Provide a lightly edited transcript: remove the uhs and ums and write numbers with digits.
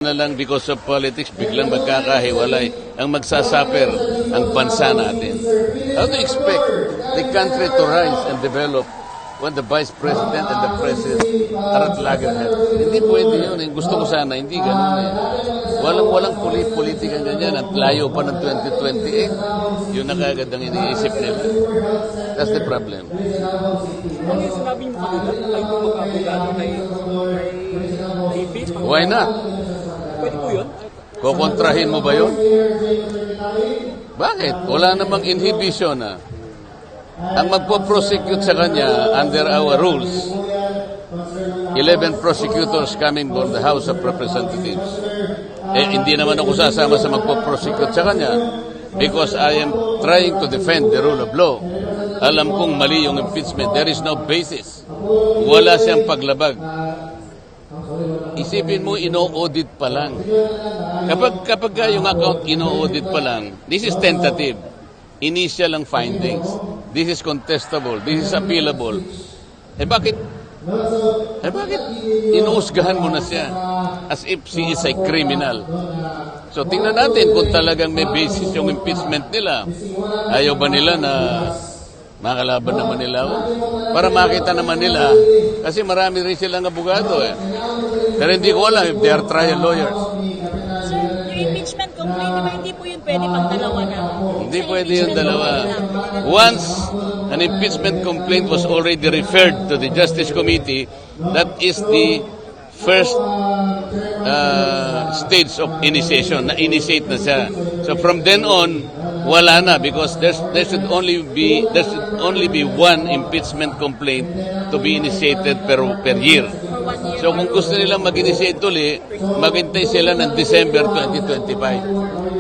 Na lang because of politics, biglang magkakahiwalay. Ang magsasuffer ang bansa natin. How do you expect the country to rise and develop when the Vice President and the President are at loggerheads? Hindi pwede yun. Gusto ko sana, hindi ganun eh. Walang politikang ganyan. At layo pa ng 2028. Yun na kagad ang iniisip nila. That's the problem. Ano yung sinabi mo kanina na kayo magkakagano kay David? Why not? Pwede po yun? Kukontrahin mo ba yun? Bakit? Wala namang inhibition na. Ang magpo-prosecute sa kanya under our rules, 11 prosecutors coming from the House of Representatives. Hindi naman ako sasama sa magpo-prosecute sa kanya because I am trying to defend the rule of law. Alam kong mali yung impeachment. There is no basis. Wala siyang paglabag. Isipin mo, ino-audit pa lang. Kapag yung account ino-audit pa lang, this is tentative. Initial ang findings. This is contestable. This is appealable. Bakit inuusgahan mo na siya as if she is a criminal? So tingnan natin kung talagang may basis yung impeachment nila. Ayaw ba nila na makalaban naman nila ako? Para makita naman nila, kasi marami rin silang abogado eh. Pero hindi ko alam if they are trial lawyers. Sir, yung impeachment complaint, diba hindi po yun pwede pang dalawa na? Hindi pwede yung dalawa. Once an impeachment complaint was already referred to the Justice Committee, that is the first stage of initiation. Na-initiate na siya. So from then on, wala na because there should only be one impeachment complaint to be initiated per year. So kung gusto nilang mag-initiate ulit, maghintay sila ng December 2025.